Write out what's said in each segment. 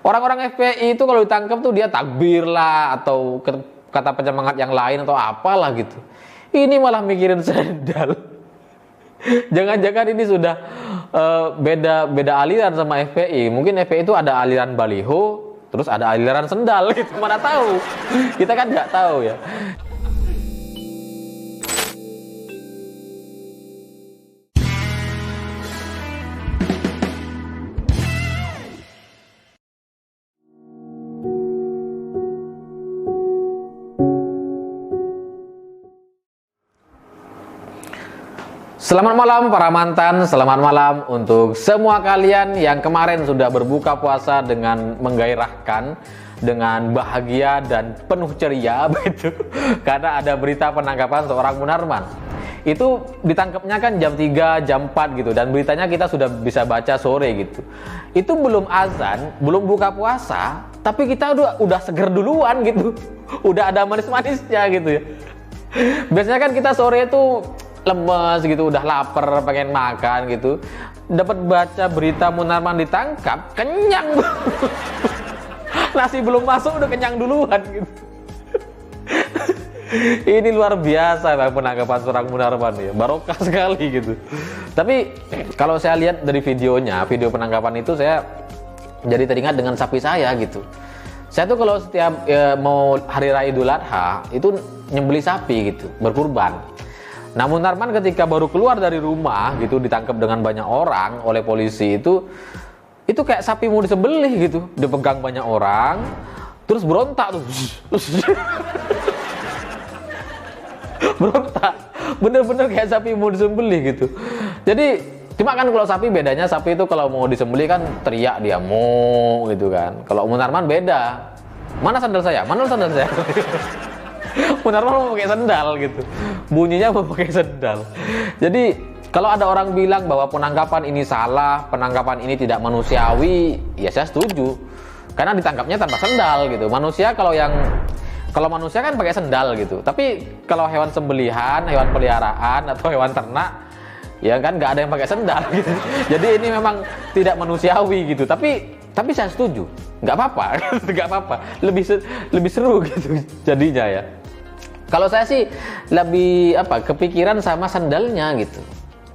Orang-orang FPI itu kalau ditangkap tuh dia takbir lah atau kata penyemangat yang lain atau apalah gitu. Ini malah mikirin sendal. Jangan-jangan ini sudah beda aliran sama FPI. Mungkin FPI itu ada aliran baliho, terus ada aliran sendal gitu. Mana tahu? Kita kan nggak tahu ya. Selamat malam para mantan, selamat malam untuk semua kalian yang kemarin sudah berbuka puasa dengan menggairahkan, dengan bahagia dan penuh ceria begitu. Karena ada berita penangkapan seorang Munarman. Itu ditangkapnya kan jam 3, jam 4 gitu, dan beritanya kita sudah bisa baca sore gitu. Itu belum azan, belum buka puasa, tapi kita udah seger duluan gitu. Udah ada manis-manisnya gitu ya. Biasanya kan kita sore itu lemes gitu, udah lapar, pengen makan gitu. Dapat baca berita Munarman ditangkap, kenyang. Nasi belum masuk udah kenyang duluan gitu. Ini luar biasa Bang, penangkapan seorang Munarman ya, barokah sekali gitu. Tapi kalau saya lihat dari videonya, video penangkapan itu saya jadi teringat dengan sapi saya gitu. Saya tuh kalau setiap mau hari raya Idul Adha itu nyembeli sapi gitu, berkurban. Nah, Munarman ketika baru keluar dari rumah gitu ditangkap dengan banyak orang oleh polisi itu kayak sapi mau disembelih gitu, dipegang banyak orang, terus berontak tuh. Berontak, bener-bener kayak sapi mau disembelih gitu. Jadi cuma kan kalau sapi bedanya, sapi itu kalau mau disembelih kan teriak dia mau gitu kan. Kalau Munarman beda. Mana sandal saya? Mana sandal saya? Munarman mau pakai sendal gitu, bunyinya mau pakai sendal. Jadi kalau ada orang bilang bahwa penangkapan ini salah, penangkapan ini tidak manusiawi, ya saya setuju. Karena ditangkapnya tanpa sendal gitu. Kalau manusia kan pakai sendal gitu. Tapi kalau hewan sembelihan, hewan peliharaan atau hewan ternak, ya kan nggak ada yang pakai sendal gitu. Jadi ini memang tidak manusiawi gitu. Tapi saya setuju, nggak apa-apa, nggak apa-apa. Lebih seru gitu jadinya ya. Kalau saya sih lebih kepikiran sama sandalnya gitu.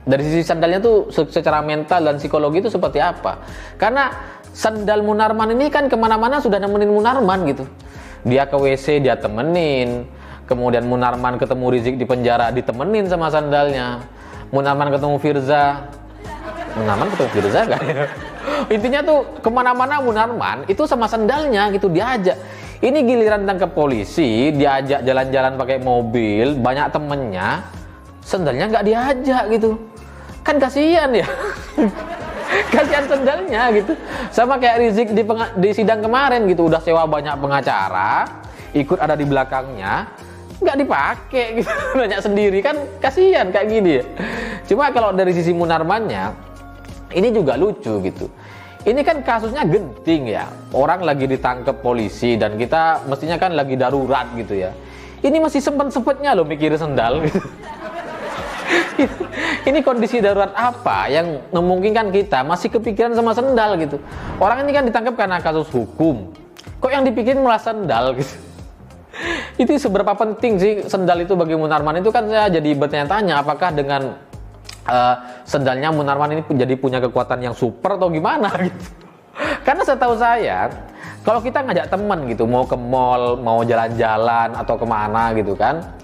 Dari sisi sandalnya tuh secara mental dan psikologi itu seperti apa? Karena sandal Munarman ini kan kemana-mana sudah nemenin Munarman gitu. Dia ke WC dia temenin. Kemudian Munarman ketemu Rizik di penjara ditemenin sama sandalnya. Munarman ketemu Firza. Munarman ketemu Firza kan? Intinya tuh kemana-mana Munarman itu sama sandalnya gitu, diajak. Ini giliran tangkap polisi, diajak jalan-jalan pakai mobil, banyak temennya, sandalnya nggak diajak gitu. Kan kasihan ya. Kasihan sandalnya gitu. Sama kayak Rizik di sidang kemarin gitu, udah sewa banyak pengacara, ikut ada di belakangnya, nggak dipakai gitu. Banyak sendiri kan kasihan kayak gini ya. Cuma kalau dari sisi Munarmannya, ini juga lucu gitu. Ini kan kasusnya genting ya, orang lagi ditangkap polisi dan kita mestinya kan lagi darurat gitu ya. Ini masih sempet-sempetnya loh mikir sendal gitu. Ini kondisi darurat apa yang memungkinkan kita masih kepikiran sama sendal gitu. Orang ini kan ditangkap karena kasus hukum, kok yang dipikirin malah sendal gitu. Itu seberapa penting sih sendal itu bagi Munarman itu, kan saya jadi bertanya-tanya apakah dengan sendalnya Munarman ini jadi punya kekuatan yang super atau gimana gitu. Karena setahu saya kalau kita ngajak teman gitu mau ke mall, mau jalan-jalan atau kemana gitu kan,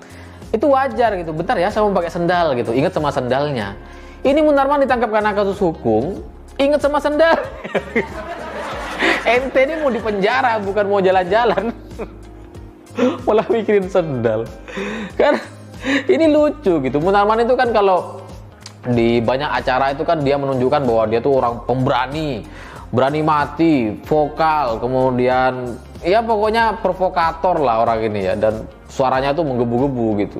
itu wajar gitu. Bentar ya saya mau pakai sendal gitu, ingat sama sendalnya. Ini Munarman ditangkap karena kasus hukum, ingat sama sendal. Ente ini mau dipenjara bukan mau jalan-jalan. Malah mikirin sendal. Kan ini lucu gitu. Munarman itu kan kalau di banyak acara itu kan dia menunjukkan bahwa dia tuh orang pemberani, berani mati, vokal, kemudian ya pokoknya provokator lah orang ini ya, dan suaranya tuh menggebu-gebu gitu.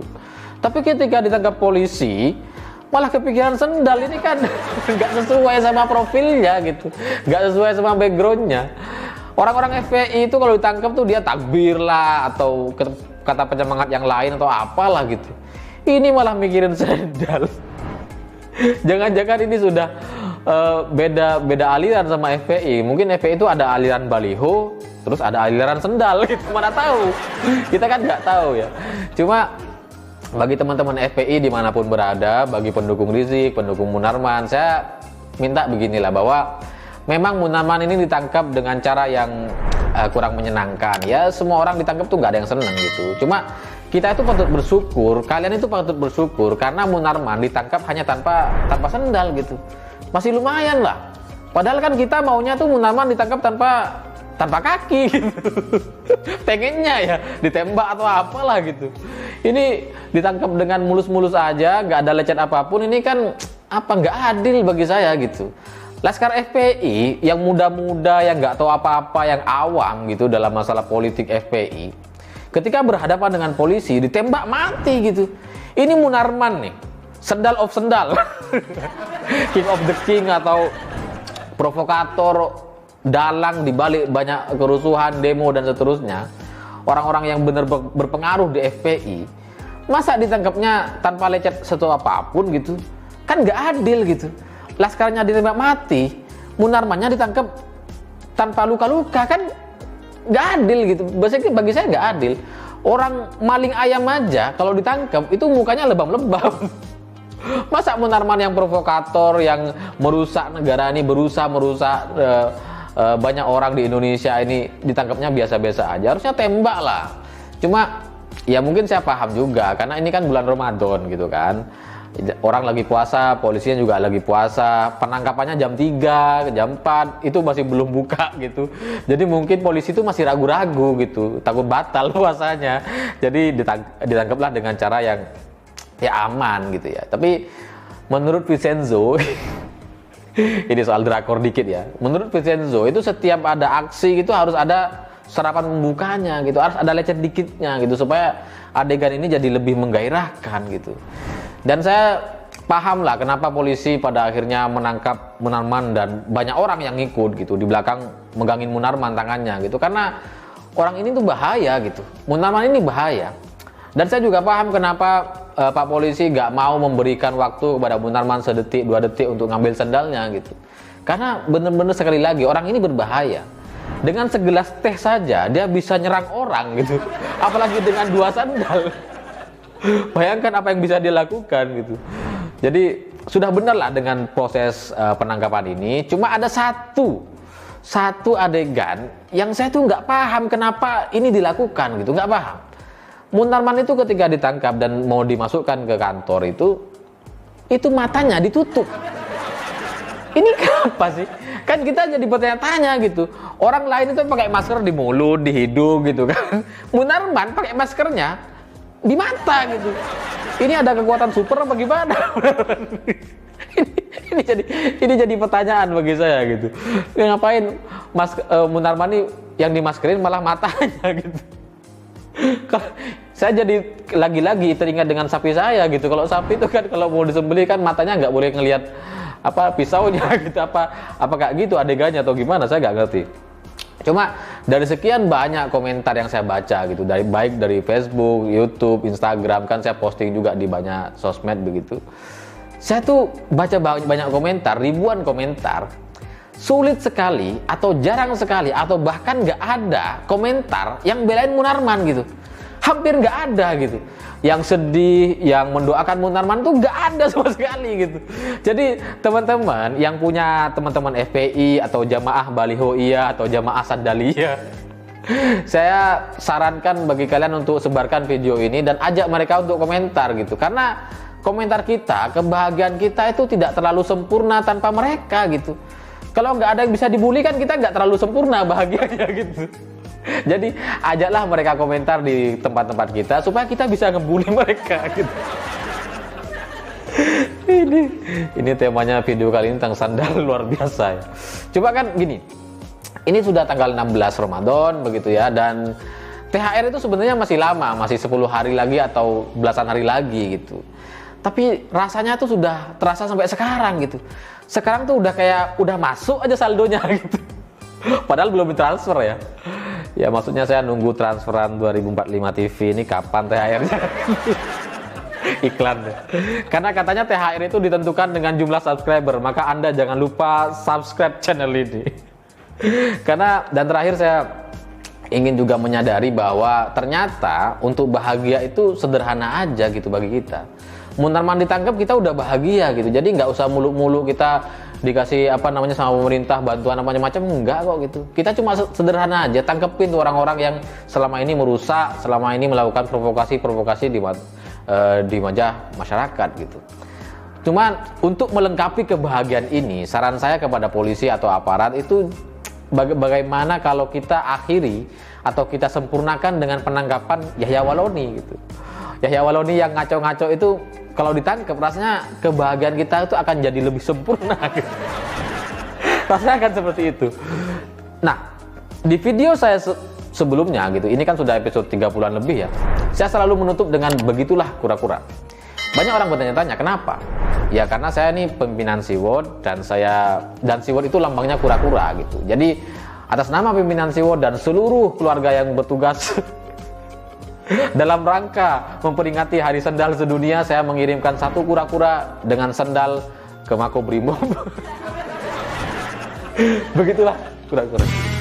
Tapi ketika ditangkap polisi malah kepikiran sendal, ini kan nggak sesuai sama profilnya gitu, nggak sesuai sama backgroundnya. Orang-orang FPI itu kalau ditangkap tuh dia takbir lah atau kata penyemangat yang lain atau apalah gitu. Ini malah mikirin sendal. Jangan-jangan ini sudah beda aliran sama FPI. Mungkin FPI itu ada aliran baliho, terus ada aliran sendal gitu. Mana tahu? Kita kan nggak tahu ya. Cuma bagi teman-teman FPI dimanapun berada, bagi pendukung Rizik, pendukung Munarman, saya minta beginilah, bahwa memang Munarman ini ditangkap dengan cara yang kurang menyenangkan. Ya semua orang ditangkap tuh nggak ada yang senang gitu. Cuma kita itu patut bersyukur, kalian itu patut bersyukur karena Munarman ditangkap hanya tanpa sendal gitu. Masih lumayan lah. Padahal kan kita maunya tuh Munarman ditangkap tanpa kaki gitu. Pengennya ya ditembak atau apalah gitu. Ini ditangkap dengan mulus-mulus aja, nggak ada lecet apapun. Ini kan nggak adil bagi saya gitu. Laskar FPI yang muda-muda, yang nggak tahu apa-apa, yang awam gitu dalam masalah politik FPI, ketika berhadapan dengan polisi ditembak mati gitu. Ini Munarman nih, sendal of sendal, king of the king, atau provokator, dalang dibalik banyak kerusuhan, demo dan seterusnya. Orang-orang yang benar berpengaruh di FPI, masa ditangkapnya tanpa lecet satu apapun gitu? Kan nggak adil gitu. Laskarnya ditembak mati, Munarmannya ditangkap tanpa luka-luka, kan nggak adil gitu. Bagi saya nggak adil. Orang maling ayam aja kalau ditangkap itu mukanya lebam-lebam. Masa Munarman yang provokator, yang merusak negara ini, berusaha merusak banyak orang di Indonesia ini, ditangkapnya biasa-biasa aja, harusnya tembak lah. Cuma ya mungkin saya paham juga karena ini kan bulan Ramadan gitu kan. Orang lagi puasa, polisinya juga lagi puasa, penangkapannya jam 3, jam 4, itu masih belum buka gitu. Jadi mungkin polisi itu masih ragu-ragu gitu, takut batal puasanya. Jadi ditangkaplah dengan cara yang ya aman gitu ya. Tapi menurut Vincenzo, ini soal drakor dikit ya. Menurut Vincenzo itu setiap ada aksi gitu harus ada serapan pembukanya gitu, harus ada lecet dikitnya gitu supaya adegan ini jadi lebih menggairahkan gitu. Dan saya paham lah kenapa polisi pada akhirnya menangkap Munarman dan banyak orang yang ngikut gitu di belakang megangin Munarman tangannya gitu, karena orang ini tuh bahaya gitu. Munarman ini bahaya. Dan saya juga paham kenapa Pak Polisi gak mau memberikan waktu kepada Munarman sedetik, 2 detik untuk ngambil sendalnya gitu. Karena bener-bener sekali lagi orang ini berbahaya. Dengan segelas teh saja dia bisa nyerang orang gitu. Apalagi dengan 2 sandal. Bayangkan apa yang bisa dia lakukan gitu. Jadi sudah benar lah dengan proses penangkapan ini. Cuma ada satu adegan yang saya tuh nggak paham kenapa ini dilakukan gitu, nggak paham. Munarman itu ketika ditangkap dan mau dimasukkan ke kantor itu matanya ditutup. Ini kenapa sih? Kan kita jadi bertanya-tanya gitu. Orang lain itu pakai masker di mulut, di hidung gitu kan. Munarman pakai maskernya di mata gitu. Ini ada kekuatan super apa gimana? ini jadi pertanyaan bagi saya gitu. Ngapain Munarman ini yang dimaskerin malah matanya gitu. Saya jadi lagi-lagi teringat dengan sapi saya gitu. Kalau sapi itu kan kalau mau disembelih kan matanya nggak boleh ngelihat pisaunya gitu, apa kayak gitu adegannya atau gimana, saya nggak ngerti. Cuma dari sekian banyak komentar yang saya baca gitu, baik dari Facebook, YouTube, Instagram, kan saya posting juga di banyak sosmed begitu. Saya tuh baca banyak komentar, ribuan komentar. Sulit sekali atau jarang sekali atau bahkan nggak ada komentar yang belain Munarman gitu. Hampir nggak ada gitu. Yang sedih, yang mendoakan Munarman tuh nggak ada sama sekali gitu. Jadi teman-teman yang punya teman-teman FPI atau jamaah baliho iya atau jamaah sandalia, saya sarankan bagi kalian untuk sebarkan video ini dan ajak mereka untuk komentar gitu. Karena komentar kita, kebahagiaan kita itu tidak terlalu sempurna tanpa mereka gitu. Kalau nggak ada yang bisa dibully kan kita nggak terlalu sempurna bahagianya gitu. Jadi ajaklah mereka komentar di tempat-tempat kita supaya kita bisa ngebully mereka gitu. Ini temanya video kali ini tentang sandal luar biasa ya. Coba kan gini, ini sudah tanggal 16 Ramadan begitu ya, dan THR itu sebenarnya masih lama, masih 10 hari lagi atau belasan hari lagi gitu. Tapi rasanya tuh sudah terasa sampai sekarang gitu. Sekarang tuh udah masuk aja saldonya gitu. Padahal belum ditransfer ya. Ya maksudnya saya nunggu transferan 2045 TV ini kapan THR-nya. Iklan. Karena katanya THR itu ditentukan dengan jumlah subscriber, maka Anda jangan lupa subscribe channel ini. Karena dan terakhir saya ingin juga menyadari bahwa ternyata untuk bahagia itu sederhana aja gitu bagi kita. Munarman ditangkap kita udah bahagia gitu. Jadi nggak usah muluk-muluk kita dikasih apa namanya sama pemerintah bantuan apa macam-macam, enggak kok gitu. Kita cuma sederhana aja tangkepin tuh orang-orang yang selama ini merusak, selama ini melakukan provokasi di wajah masyarakat gitu. Cuman untuk melengkapi kebahagiaan ini, saran saya kepada polisi atau aparat itu bagaimana kalau kita akhiri atau kita sempurnakan dengan penangkapan Yahya Waloni gitu. Yahya Waloni yang ngaco-ngaco itu kalau ditangkap rasanya kebahagiaan kita itu akan jadi lebih sempurna gitu. Rasanya akan seperti itu. Nah, di video saya sebelumnya gitu, ini kan sudah episode 30-an lebih ya, saya selalu menutup dengan begitulah kura-kura. Banyak orang bertanya-tanya kenapa? Ya karena saya ini pimpinan SeaWorld dan SeaWorld itu lambangnya kura-kura gitu. Jadi atas nama pimpinan SeaWorld dan seluruh keluarga yang bertugas dalam rangka memperingati Hari Sendal Sedunia, saya mengirimkan satu kura-kura dengan sendal ke Makobrimob. Begitulah kura-kura.